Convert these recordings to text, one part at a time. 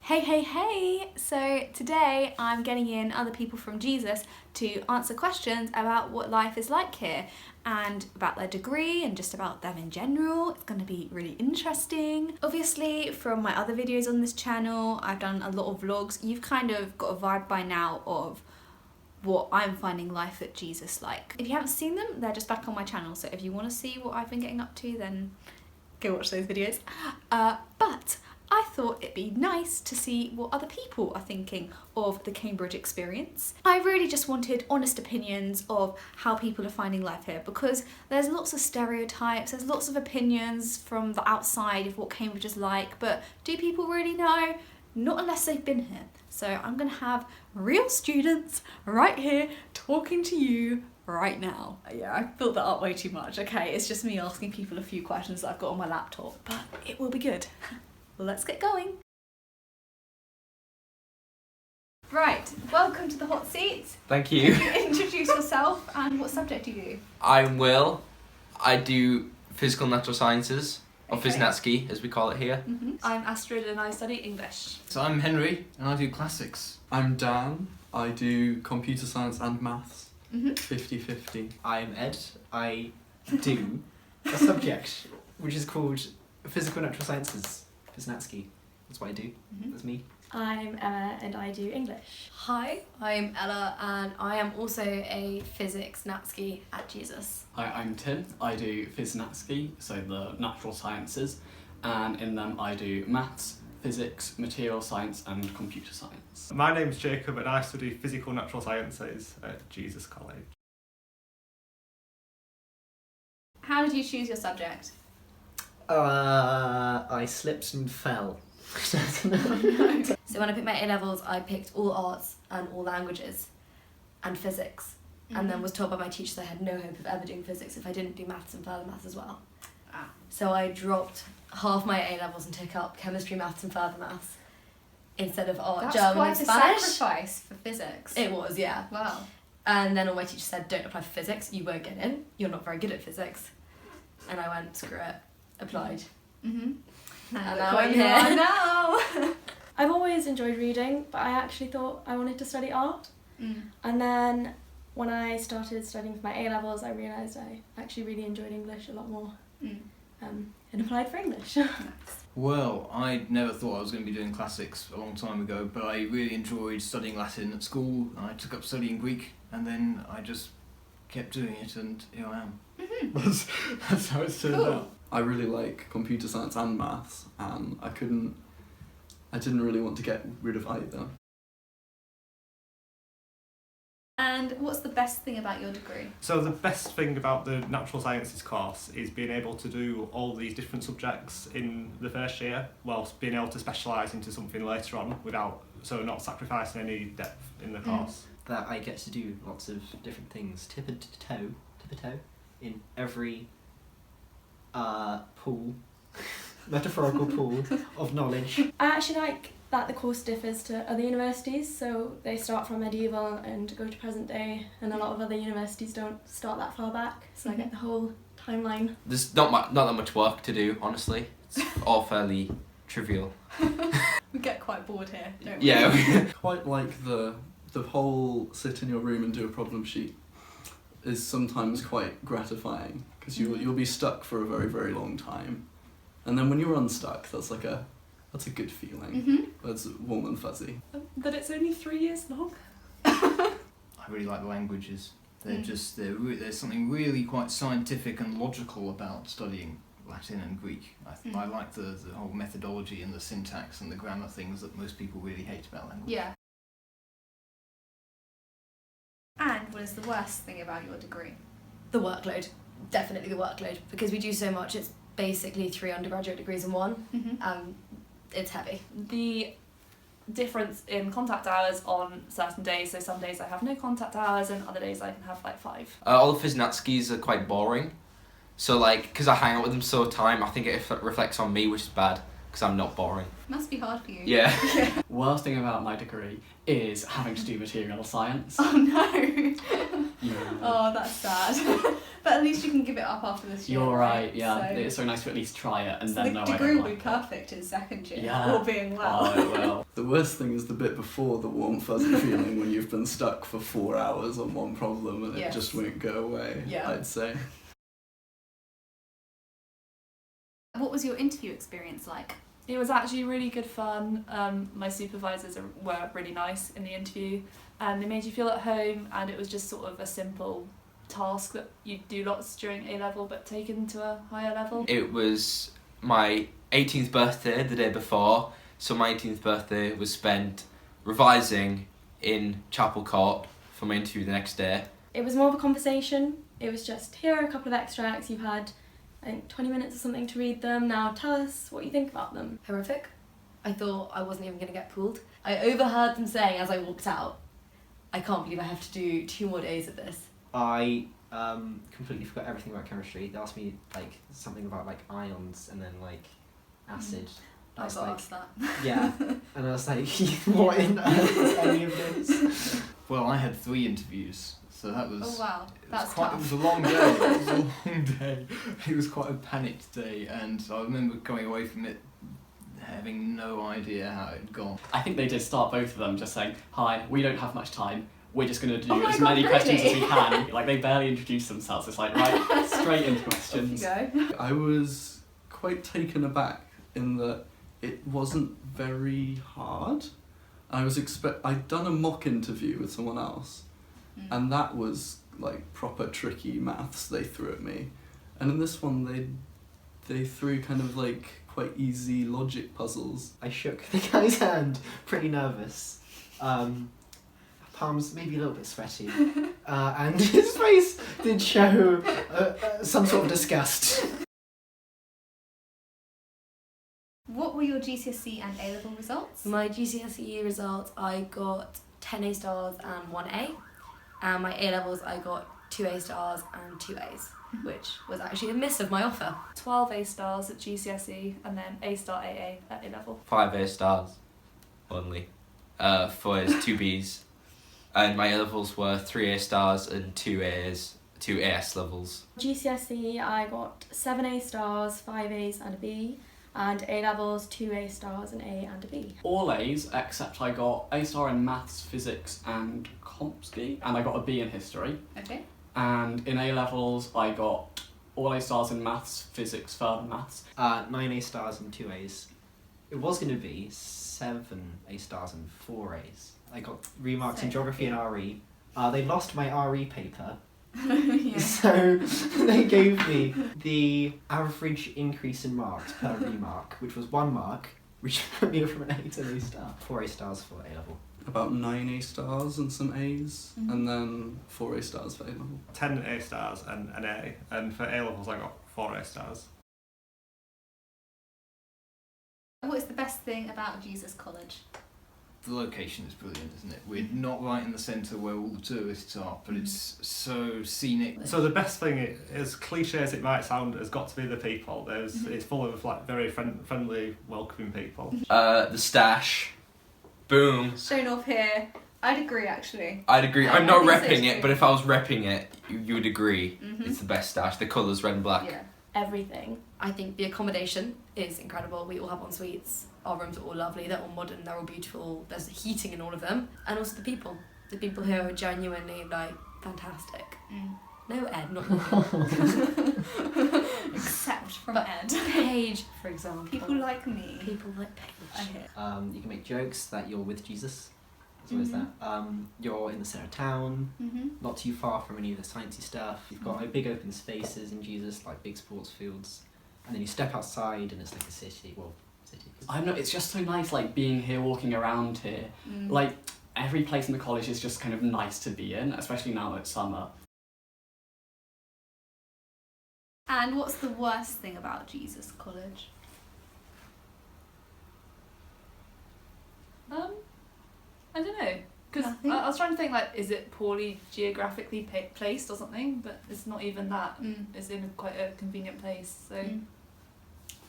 Hey! So today I'm getting in other people from Jesus to answer questions about what life is like here and about their degree and just about them in general. It's going to be really interesting. Obviously, from my other videos on this channel, I've done a lot of vlogs. You've kind of got a vibe by now of what I'm finding life at Jesus like. If you haven't seen them, they're just back on my channel. So if you want to see what I've been getting up to, then go watch those videos. But I thought it'd be nice to see what other people are thinking of the Cambridge experience. I really just wanted honest opinions of how people are finding life here, because there's lots of stereotypes, there's lots of opinions from the outside of what Cambridge is like, but do people really know? Not unless they've been here. So I'm gonna have real students right here talking to you right now. Yeah, I built that up way too much. Okay, it's just me asking people a few questions that I've got on my laptop, but it will be good. Let's get going. Right, welcome to the hot seat. Thank you. Can you introduce yourself and what subject do you do? I'm Will. I do physical natural sciences, or Okay. Physics, as we call it here. I'm Astrid and I study English. So I'm Henry and I do classics. I'm Dan. I do computer science and maths. 50-50. I'm Ed. I do a subject which is called physical natural sciences. Physics. That's what I do. That's me. I'm Emma and I do English. Hi, I'm Ella and I am also a physics Natsuki at Jesus. Hi, I'm Tim. I do Physics, so the natural sciences, and in them I do maths, physics, material science and computer science. My name's Jacob and I study physical natural sciences at Jesus College. How did you choose your subject? I slipped and fell. So when I picked my A-levels, I picked all arts and all languages and physics, and then was told by my teacher that I had no hope of ever doing physics if I didn't do maths and further maths as well. So I dropped half my A-levels and took up chemistry, maths and further maths instead of art, German and Spanish. That's quite a sacrifice for physics. It was, yeah. Wow. And then all my teacher said, don't apply for physics, you won't get in, you're not very good at physics. And I went, screw it, applied. And now I'm here. Now. I've always enjoyed reading, but I actually thought I wanted to study art. And then when I started studying for my A-levels, I realised I actually really enjoyed English a lot more and applied for English. Well, I never thought I was going to be doing classics a long time ago, but I really enjoyed studying Latin at school. I took up studying Greek and then I just kept doing it and here I am. That's how it's turned out. I really like computer science and maths, and I didn't really want to get rid of either. And what's the best thing about your degree? So the best thing about the natural sciences course is being able to do all these different subjects in the first year, whilst being able to specialise into something later on so not sacrificing any depth in the course. That I get to do lots of different things, tip a toe, in every pool, metaphorical pool of knowledge. I actually like that the course differs to other universities, so they start from medieval and go to present day, and a lot of other universities don't start that far back, so I get the whole timeline. There's not that much work to do, honestly. It's all fairly trivial. We get quite bored here, don't we? Yeah. Quite like the whole sit in your room and do a problem sheet is sometimes quite gratifying, because you'll be stuck for a very, very long time, and then when you're unstuck, that's a good feeling. It's warm and fuzzy. But it's only 3 years long. I really like the languages. There's something really quite scientific and logical about studying Latin and Greek. I like the whole methodology and the syntax and the grammar things that most people really hate about language. Yeah. And what is the worst thing about your degree? The workload, definitely the workload, because we do so much. It's basically 3 undergraduate degrees in one. It's heavy. The difference in contact hours on certain days, so some days I have no contact hours and other days I can have like 5. All the Physics are quite boring. So because I hang out with them so time, I think it reflects on me, which is bad, because I'm not boring. Must be hard for you. Yeah. Worst thing about my degree is having to do material science. Oh no. Yeah. Oh, that's sad. But at least you can give it up after this year. You're right, yeah. So, It's so nice to at least try it and so then the know I degree don't will be like it. perfect in second year, Yeah. all being well. Oh, it will. The worst thing is the bit before the warm fuzzy feeling when you've been stuck for 4 hours on one problem and Yes. it just won't go away, Yeah. I'd say. What was your interview experience like? It was actually really good fun. My supervisors were really nice in the interview, and they made you feel at home, and it was just sort of a simple task that you do lots during A level but taken to a higher level. It was my 18th birthday the day before, so my 18th birthday was spent revising in Chapel Court for my interview the next day. It was more of a conversation. It was just, here are a couple of extracts. You've had, I think, 20 minutes or something to read them. Now tell us what you think about them. Horrific. I thought I wasn't even going to get pulled. I overheard them saying as I walked out, I can't believe I have to do 2 more days of this. I completely forgot everything about chemistry. They asked me like something about like ions and then like acid. I I was got like, asked that. yeah, and I was like, what in earth is any of this? Well, I had 3 interviews, so that was. Oh wow, that's It was tough. a long day. It was a long day. It was quite a panicked day, and I remember coming away from it having no idea how it had gone. I think they did start both of them just saying, hi, we don't have much time. We're just going to do Oh my as God, many questions as we really? can. Like, they barely introduced themselves. It's like, right, straight into Off you questions. go. I was quite taken aback in that it wasn't very hard. I'd done a mock interview with someone else, and that was like proper tricky maths they threw at me, and in this one they threw kind of like quite easy logic puzzles. I shook the guy's hand, pretty nervous. Palms maybe a little bit sweaty, and his face did show some sort of disgust. What were your GCSE and A level results? My GCSE results, I got 10 A stars and 1 A. And my A levels, I got 2 A stars and 2 A's, which was actually a miss of my offer. 12 A stars at GCSE and then A star AA at A level. 5 A stars only. 4 A's, 2 B's. And my A levels were 3 A stars and 2 A's, 2 AS levels. GCSE, I got 7 A stars, 5 A's and a B. And A levels, 2 A stars, an A and a B. All A's, except I got A star in maths, physics and Compsci, and I got a B in history. Okay. And in A levels, I got all A stars in maths, physics, further maths. 9 A stars and 2 A's. It was going to be 7 A stars and 4 A's. I got remarks in So geography and RE. They lost my RE paper, Yeah. so they gave me the average increase in marks per remark, which was 1 mark, which put me from an A to an A star. 4 A stars for A level. About 9 A stars and some A's, Mhm. and then 4 A stars for A level. 10 A stars and an A, and for A levels I got 4 A stars. What is the best thing about Jesus College? The location is brilliant, isn't it? We're not right in the centre where all the tourists are, but it's so scenic. So the best thing, as cliche as it might sound, has got to be the people. It's full of like very friendly, welcoming people. The stash. Boom. Shown off here. I'd agree actually. I'd agree. I I'm not think so repping too. it, but if I was repping it, you would agree. Mhm. It's the best stash. The colours red and black. Yeah. Everything. I think the accommodation is incredible. We all have en suites. Our rooms are all lovely. They're all modern. They're all beautiful. There's heating in all of them. And also the people. The people here are genuinely like fantastic. No Ed, not you. Except from But Ed. Paige, for example. People like me. People like I Paige. hear. You can make jokes that you're with Jesus. There's always Mhm. that. You're in the centre of town, Mm-hmm. not too far from any of the sciencey stuff. You've got like big open spaces in Jesus, like big sports fields. And then you step outside and it's like a city. Well, city. I know, it's just so nice, like, being here, walking around here. Like, every place in the college is just kind of nice to be in, especially now that it's summer. And what's the worst thing about Jesus College? I don't know. Because Nothing? I was trying to think, like, is it poorly geographically placed or something? But it's not even that. It's in quite a convenient place. So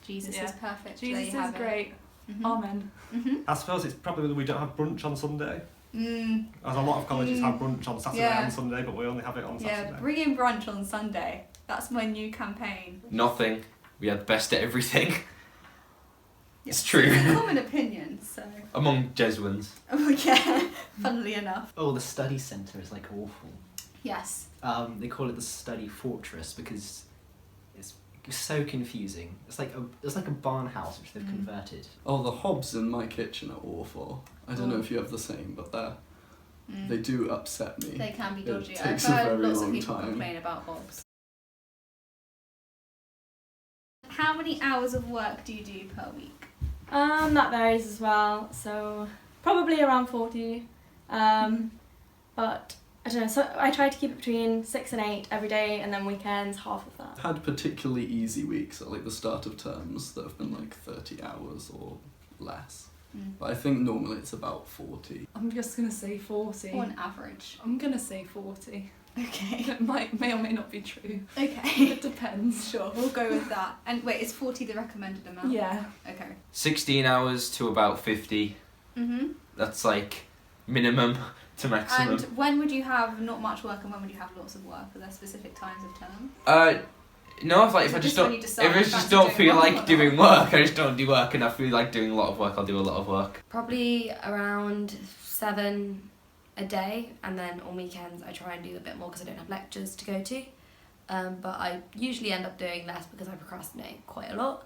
Jesus Yeah. is perfect. There Jesus you is have it. great. Mhm. Amen. Mhm. I suppose it's probably that we don't have brunch on Sunday. Mm. As a lot of colleges have brunch on Saturday Yeah. and Sunday, but we only have it on Yeah, Saturday. bring in brunch on Sunday. That's my new campaign. Nothing. We had the best at everything. Yes. It's true. It's a common opinion, so. Among Jesuits. Oh, yeah, funnily enough. Oh, the study centre is like awful. Yes. They call it the study fortress because it's so confusing. It's like a barn house which they've converted. Oh, the hobs in my kitchen are awful. I don't know if you have the same, but they do upset me. They can be It dodgy. I've takes a heard very lots of long people time. complain about hobs. How many hours of work do you do per week? That varies as well, so probably around 40. But I don't know, so I try to keep it between 6 and 8 every day, and then weekends, half of that. I've had particularly easy weeks at like the start of terms that have been like 30 hours or less. But I think normally it's about 40. I'm just going to say 40. On average. I'm going to say 40. Okay. It may or may not be true. Okay. It depends. Sure, we'll go with that. And wait, is 40 the recommended amount? Yeah. Okay. 16 hours to about 50. Mm-hmm. That's like minimum to maximum. And when would you have not much work and when would you have lots of work? Are there specific times of term? No, if I Is it just when don't, you if decide I you just fancy don't doing feel work or like not? doing work, I just don't do work, and I feel like doing a lot of work, I'll do a lot of work. Probably around 7 a day, and then on weekends I try and do a bit more because I don't have lectures to go to. But I usually end up doing less because I procrastinate quite a lot.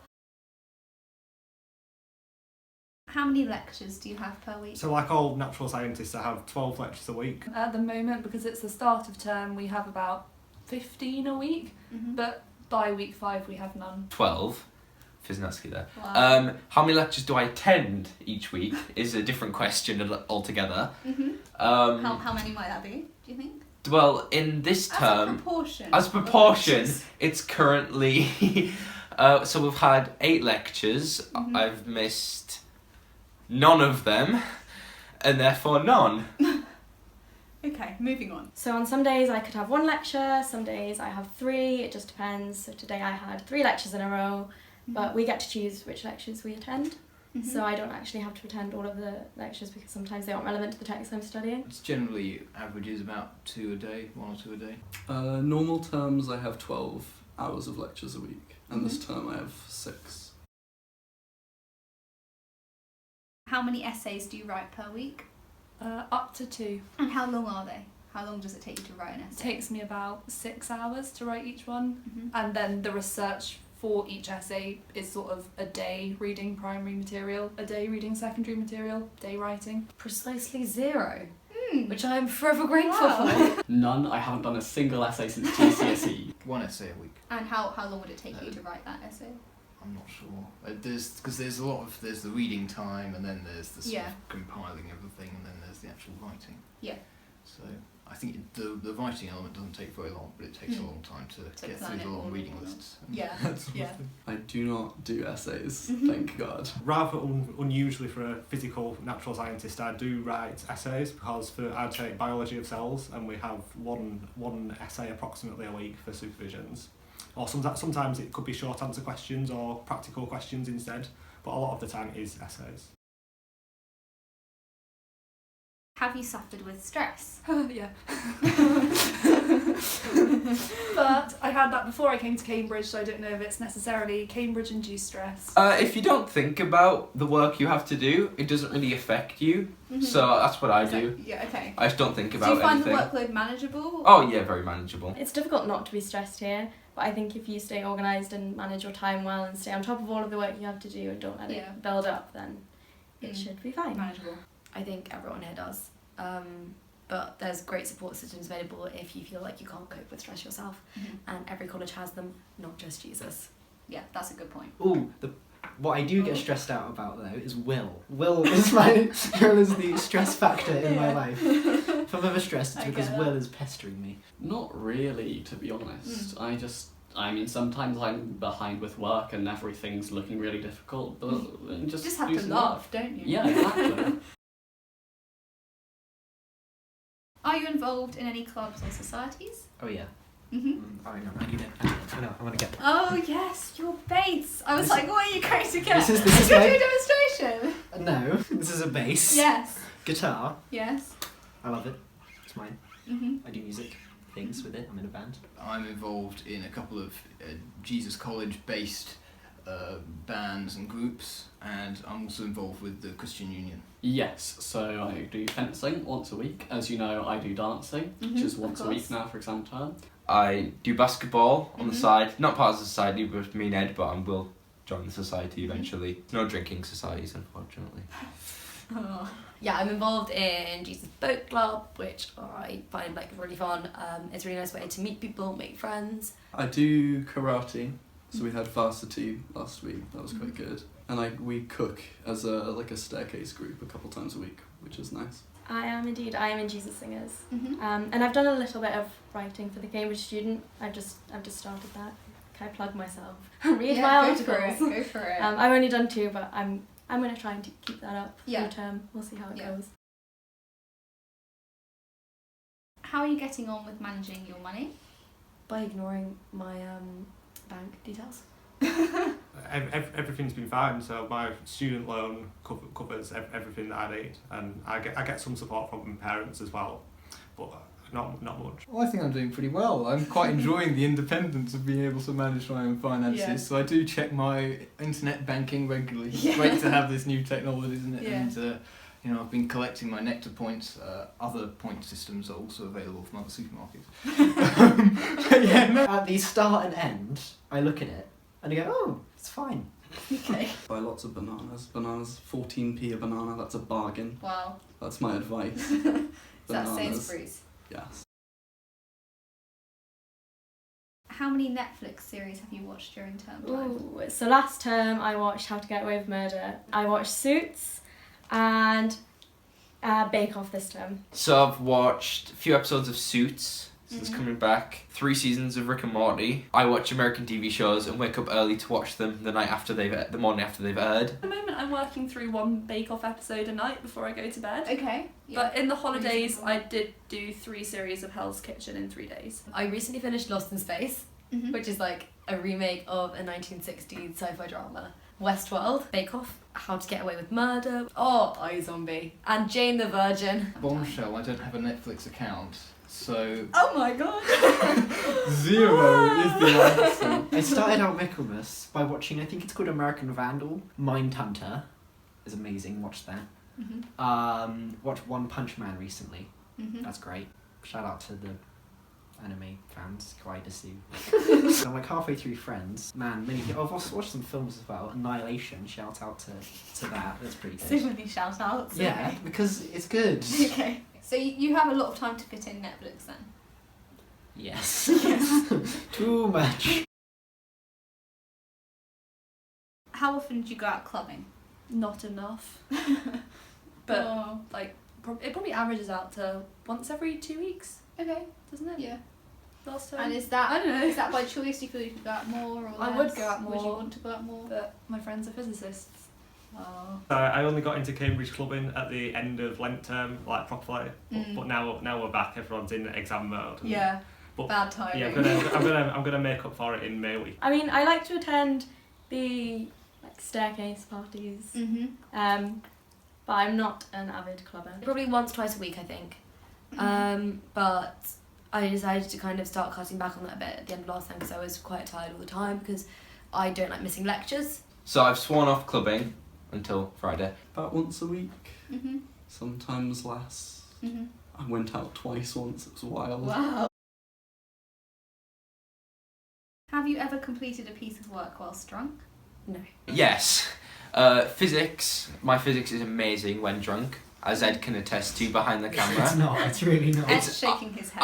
How many lectures do you have per week? So like all natural scientists, I have 12 lectures a week. At the moment, because it's the start of term, we have about 15 a week, Mm-hmm. but by week 5 we have none. 12. Fiznatsky there. Wow. How many lectures do I attend each week is a different question altogether. Mm-hmm. Um, How many might that be, do you think? well, in this term, As a proportion. it's currently... so we've had 8 lectures. Mhm. I've missed none of them, and therefore none. Okay, moving on. So on some days I could have 1 lecture, some days I have 3, it just depends. So today I had 3 lectures in a row, but we get to choose which lectures we attend. Mhm. So I don't actually have to attend all of the lectures because sometimes they aren't relevant to the text I'm studying. It's generally averages about 2 a day, 1 or 2 a day. Normal terms I have 12 hours of lectures a week, and this term I have 6. How many essays do you write per week? Up to 2. And how long are they? How long does it take you to write an It essay? takes me about 6 hours to write each one, Mhm. and then the research for each essay is sort of a day reading primary material, a day reading secondary material, day writing. Precisely 0, Hmm. which I am forever grateful Wow. for. None. I haven't done a single essay since GCSE. 1 essay a week. And how long would it take you to write that essay? I'm not sure. There's a lot of there's the reading time and then there's the sort Yeah. of compiling everything and then there's the actual writing. Yeah. So I think the writing element doesn't take very long, but it takes a long time to get plan through the it all long reading in. lists. and Yeah, that sort of yeah. thing. I do not do essays, Mhm. thank God. Rather unusually for a physical natural scientist, I do write essays because I take biology of cells and we have one essay approximately a week for supervisions. Or sometimes it could be short answer questions or practical questions instead, but a lot of the time it is essays. Have you suffered with stress? Yeah. But I had that before I came to Cambridge, so I don't know if it's necessarily Cambridge-induced stress. If you don't think about the work you have to do, it doesn't really affect you. Mhm. So that's what I Is that- do. Yeah, okay. I just don't think Do about you find anything. the workload manageable? Oh yeah, very manageable. It's difficult not to be stressed here, but I think if you stay organised and manage your time well and stay on top of all of the work you have to do and don't let Yeah. it build up, then it Mm. should be fine. Manageable. I think everyone here does. But there's great support systems available if you feel like you can't cope with stress yourself, Mhm. and every college has them, not just Jesus. Yeah, that's a good point. Ooh, what I do get stressed out about though is will. Will is the stress factor in my life. If I'm ever stressed, it's I because get Will that. is pestering me. Not really, to be honest. I mean, sometimes I'm behind with work and everything's looking really difficult, but You just just have do to some laugh, work. don't you? Yeah, exactly. Are you involved in any clubs or societies? Oh yeah. Mm-hmm. I know. I want to get. Oh yes, your bass. I was This- like, what are you going to get? This is You're my- doing a demonstration. No, this is a bass. Yes. Guitar. Yes. I love it. It's mine. Mhm. I do music. things with it. I'm in a band. I'm involved in a couple of Jesus College-based bands and groups, and I'm also involved with the Christian Union. Yes, so I do fencing once a week. As you know, I do dancing, which is once a week now for exam term. I do basketball on the side, not part of the society with me and Ed, but I will join the society eventually. No drinking societies, unfortunately. Yeah, I'm involved in Jesus Boat Club, which I find like really fun. It's a really nice way to meet people, make friends. I do karate, so we had varsity last week. That was quite good. And we cook as a staircase group a couple times a week, which is nice. I am indeed. I am in Jesus Singers, and I've done a little bit of writing for the Cambridge Student. I've just started that. Can I plug myself? Read my articles. Go for it. I've only done 2, but I'm going to try and keep that up Yeah. through term. We'll see how it goes. How are you getting on with managing your money? By ignoring my bank details. Everything's been fine, so my student loan covers everything that I need, and I get some support from my parents as well, but not much. Well, I think I'm doing pretty well. I'm quite enjoying the independence of being able to manage my own finances. Yeah. So I do check my internet banking regularly. It's great to have this new technology, isn't it? Yeah. And I've been collecting my Nectar points. Other point systems are also available from other supermarkets. At the start and end, I look at it and I go, oh, it's fine. Okay. Buy lots of bananas. Bananas, 14p a banana, that's a bargain. Wow. That's my advice. Is that Bananas. Sainsbury's? Yes. How many Netflix series have you watched during term time? Ooh, so last term I watched How to Get Away with Murder. I watched Suits and Bake Off this term. So I've watched a few episodes of Suits since coming back, 3 seasons of Rick and Morty. I watch American TV shows and wake up early to watch them the morning after they've aired. At the moment, I'm working through 1 Bake Off episode a night before I go to bed. Okay. But in the holidays, I did do 3 series of Hell's Kitchen in 3 days. I recently finished Lost in Space, which is like a remake of a 1960s sci-fi drama. Westworld, Bake Off, How to Get Away with Murder, iZombie, and Jane the Virgin. Bombshell, I don't have a Netflix account, so Oh my god! 0 is the answer. I started out Michaelmas by watching, I think it's called American Vandal. Mindhunter is amazing, watch that. Watched One Punch Man recently. That's great. Shout out to the anime fans, kawaii desu. I'm like halfway through Friends. Man, I've also watched some films as well. Annihilation, shout out to that. That's pretty good. So many shout outs. Yeah, Okay. because it's good. Okay. So you have a lot of time to fit in Netflix then? Yes. Too much. How often do you go out clubbing? Not enough. But like, it probably averages out to once every 2 weeks, Okay. doesn't it? Yeah. Last time. And is that I don't know. Is that by choice? Do you feel you could go out more or less? I would go out Would you more. want to go out more? But my friends are physicists. Oh. I only got into Cambridge clubbing at the end of Lent term, like properly. But now we're back. Everyone's in exam mode. Yeah. But Bad timing. Yeah, I'm gonna make up for it in May week. I mean, I like to attend the staircase parties, but I'm not an avid clubber. Probably once, twice a week, I think. But I decided to kind of start cutting back on that a bit at the end of last time because I was quite tired all the time because I don't like missing lectures. So I've sworn off clubbing until Friday. About once a week, sometimes less. I went out twice once, it was wild. Wow. Have you ever completed a piece of work whilst drunk? No. Yes. Physics. My physics is amazing when drunk, as Ed can attest to behind the camera. It's not, it's really not. Ed's shaking his head.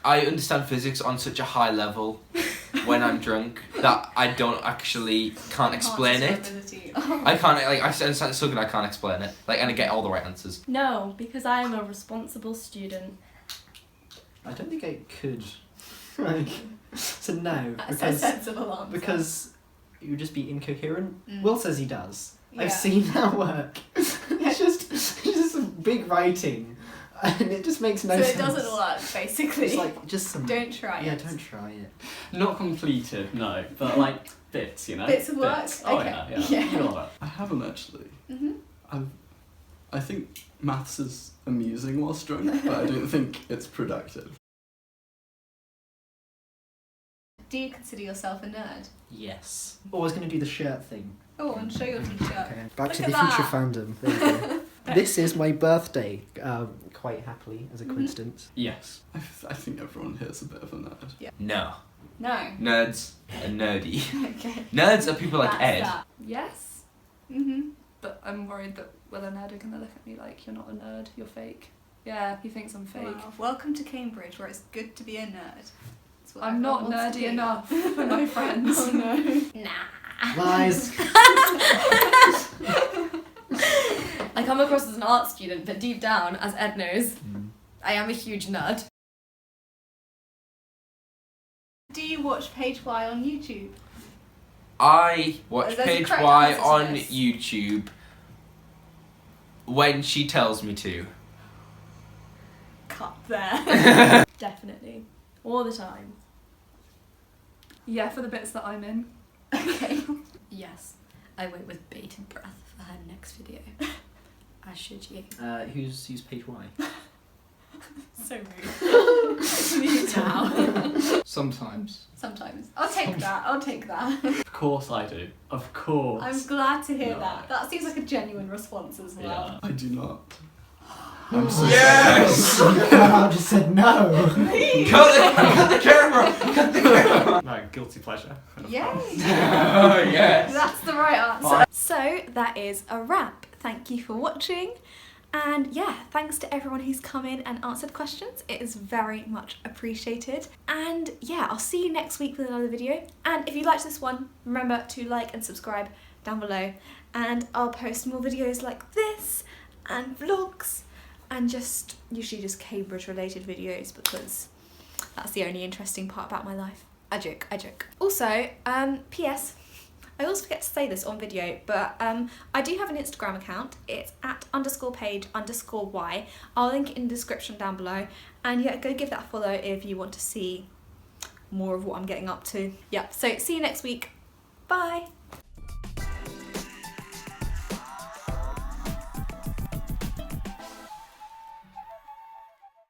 I understand physics on such a high level when I'm drunk that I can't explain it. I can't, I understand it so good I can't explain it. And I get all the right answers. No, because I am a responsible student. I don't think I could. So no. That's a sensible answer. Because you would just be incoherent. Mm. Will says he does. Yeah. I've seen that work. It's just some big writing, and it just makes no sense. So it doesn't work, basically. It's like just some. Don't try it. Yeah, don't try it. Not completed, no, but like bits, you know. Bits of work? Oh Okay. yeah. You got that. I haven't actually. Mm-hmm. I think maths is amusing whilst drunk, but I don't think it's productive. Do you consider yourself a nerd? Yes. Oh, I was going to do the shirt thing. Oh, and show your t-shirt. Okay. Back Look to at the future that. fandom. There you go. This is my birthday, quite happily, as a coincidence. Yes. I think everyone here is a bit of a nerd. No. No. Nerds are nerdy. Okay. Nerds are people like That's Ed. that. Yes, Mm-hmm. but I'm worried that Will and Ed are gonna look at me like, you're not a nerd, you're fake. Yeah, he thinks I'm fake. Wow. Welcome to Cambridge, where it's good to be a nerd. That's what I'm not everyone wants to nerdy be. enough for my friends. Oh no. Nah. Lies. I come across as an art student, but deep down, as Ed knows, Mm. I am a huge nerd. Do you watch PaigeY on YouTube? I watch There's a Paige correct Y answer to on this. YouTube when she tells me to. Cut there. Definitely. All the time. Yeah, for the bits that I'm in. Okay. Yes, I wait with bated breath for her next video. As should you. Who's PaigeY? So rude. Now. Sometimes. Sometimes. I'll take that. I'll take that. Of course I do. Of course. I'm glad to hear No. that. That seems like a genuine response as well. I do not. I'm so Yes! I just said no. Cut the camera! Cut the camera! No, guilty pleasure. Yay! Oh, yes! That's the right answer. So that is a wrap. Thank you for watching. And yeah, thanks to everyone who's come in and answered questions. It is very much appreciated. And yeah, I'll see you next week with another video. And if you liked this one, remember to like and subscribe down below. And I'll post more videos like this and vlogs and just usually just Cambridge related videos because that's the only interesting part about my life. I joke. Also, PS, I always forget to say this on video, but I do have an Instagram account. It's @_Paige_Y. I'll link it in the description down below. And yeah, go give that a follow if you want to see more of what I'm getting up to. Yeah, so see you next week. Bye.